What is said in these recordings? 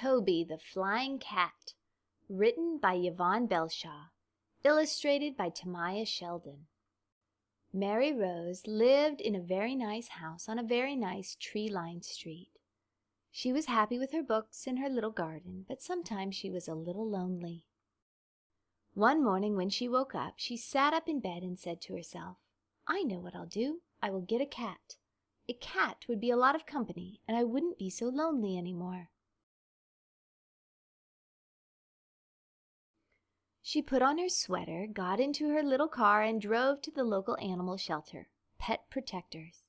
Toby the Flying Cat, written by Yvonne Belshaw, illustrated by Tamaya Sheldon. Mary Rose lived in a very nice house on a very nice tree-lined street. She was happy with her books and her little garden, but sometimes she was a little lonely. One morning when she woke up, she sat up in bed and said to herself, "I know what I'll do. I will get a cat. A cat would be a lot of company, and I wouldn't be so lonely any more." She put on her sweater, got into her little car, and drove to the local animal shelter, Pet Protectors.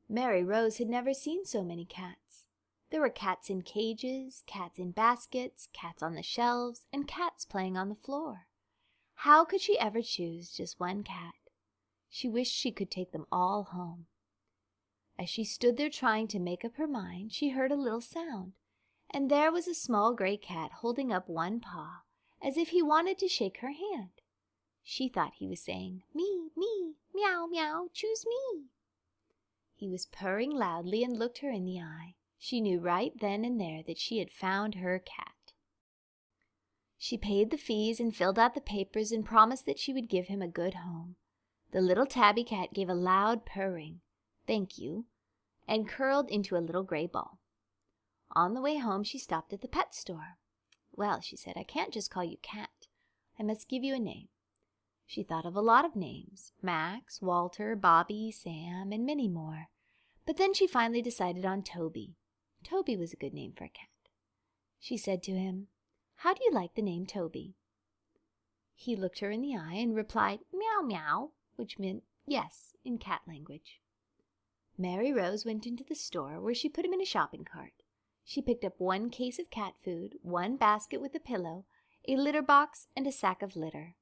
Mary Rose had never seen so many cats. There were cats in cages, cats in baskets, cats on the shelves, and cats playing on the floor. How could she ever choose just one cat? She wished she could take them all home. As she stood there trying to make up her mind, she heard a little sound, and there was a small gray cat holding up one paw, as if he wanted to shake her hand. She thought he was saying, "Me, me, meow, meow, choose me." He was purring loudly and looked her in the eye. She knew right then and there that she had found her cat. She paid the fees and filled out the papers and promised that she would give him a good home. The little tabby cat gave a loud purring, "Thank you," and curled into a little gray ball. On the way home she stopped at the pet store. "Well," she said, "I can't just call you Cat. I must give you a name." She thought of a lot of names, Max, Walter, Bobby, Sam, and many more. But then she finally decided on Toby. Toby was a good name for a cat. She said to him, "How do you like the name Toby?" He looked her in the eye and replied, "Meow, meow," which meant yes in cat language. Mary Rose went into the store, where she put him in a shopping cart. She picked up one case of cat food, one basket with a pillow, a litter box, and a sack of litter.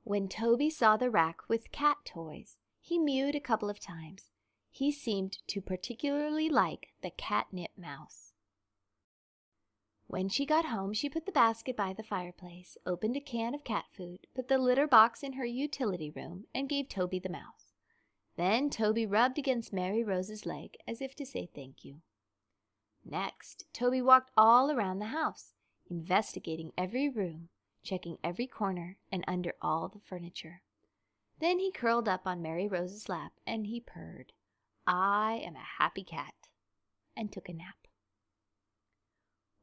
When Toby saw the rack with cat toys, he mewed a couple of times. He seemed to particularly like the catnip mouse. When she got home, she put the basket by the fireplace, opened a can of cat food, put the litter box in her utility room, and gave Toby the mouse. Then Toby rubbed against Mary Rose's leg as if to say thank you. Next, Toby walked all around the house, investigating every room, checking every corner, and under all the furniture. Then he curled up on Mary Rose's lap, and he purred, "I am a happy cat," and took a nap.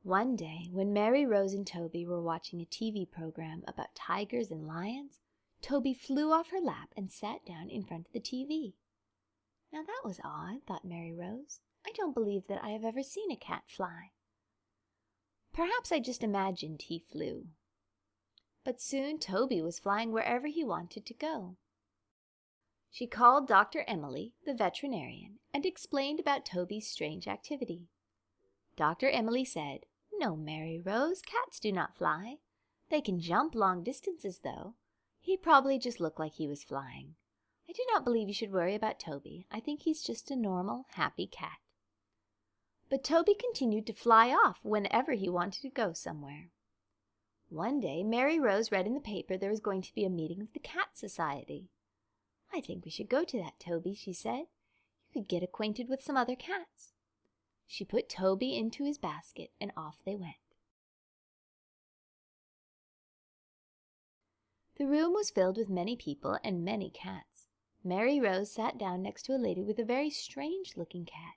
One day, when Mary Rose and Toby were watching a TV program about tigers and lions, Toby flew off her lap and sat down in front of the TV. Now that was odd, thought Mary Rose. I don't believe that I have ever seen a cat fly. Perhaps I just imagined he flew. But soon Toby was flying wherever he wanted to go. She called Dr. Emily, the veterinarian, and explained about Toby's strange activity. Dr. Emily said, "No, Mary Rose, cats do not fly. They can jump long distances, though. He probably just looked like he was flying. I do not believe you should worry about Toby. I think he's just a normal, happy cat." But Toby continued to fly off whenever he wanted to go somewhere. One day, Mary Rose read in the paper there was going to be a meeting of the Cat Society. "I think we should go to that, Toby," she said. "You could get acquainted with some other cats." She put Toby into his basket, and off they went. The room was filled with many people and many cats. Mary Rose sat down next to a lady with a very strange-looking cat.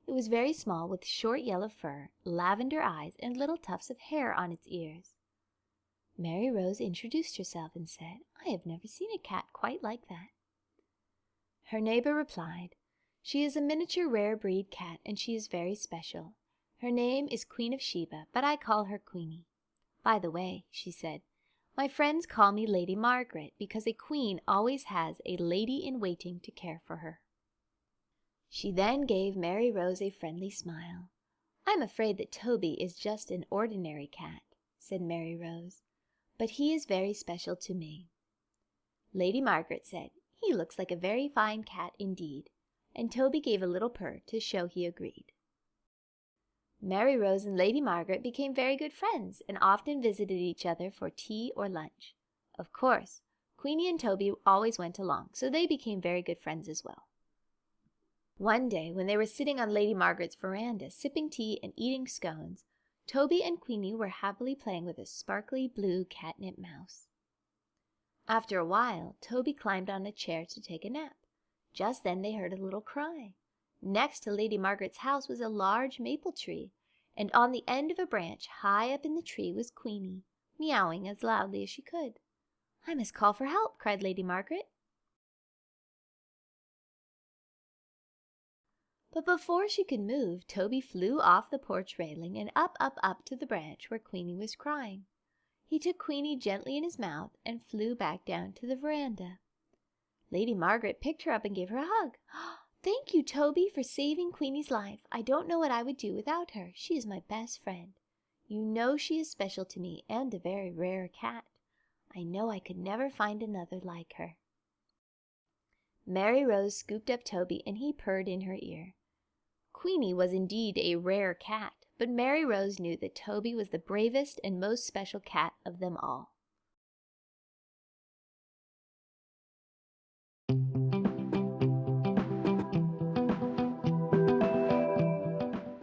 It was very small, with short yellow fur, lavender eyes, and little tufts of hair on its ears. Mary Rose introduced herself and said, "I have never seen a cat quite like that." Her neighbor replied, "She is a miniature rare breed cat, and she is very special. Her name is Queen of Sheba, but I call her Queenie. By the way," she said, "my friends call me Lady Margaret, because a queen always has a lady-in-waiting to care for her." She then gave Mary Rose a friendly smile. "I'm afraid that Toby is just an ordinary cat," said Mary Rose, "but he is very special to me." Lady Margaret said, "He looks like a very fine cat indeed," and Toby gave a little purr to show he agreed. Mary Rose and Lady Margaret became very good friends and often visited each other for tea or lunch. Of course, Queenie and Toby always went along, so they became very good friends as well. One day, when they were sitting on Lady Margaret's veranda, sipping tea and eating scones, Toby and Queenie were happily playing with a sparkly blue catnip mouse. After a while, Toby climbed on a chair to take a nap. Just then they heard a little cry. Next to Lady Margaret's house was a large maple tree, and on the end of a branch high up in the tree was Queenie, meowing as loudly as she could. "I must call for help," cried Lady Margaret. But before she could move, Toby flew off the porch railing and up to the branch where Queenie was crying. He took Queenie gently in his mouth and flew back down to the veranda. Lady Margaret picked her up and gave her a hug. "Thank you, Toby, for saving Queenie's life. I don't know what I would do without her. She is my best friend. You know she is special to me and a very rare cat. I know I could never find another like her." Mary Rose scooped up Toby and he purred in her ear. Queenie was indeed a rare cat, but Mary Rose knew that Toby was the bravest and most special cat of them all.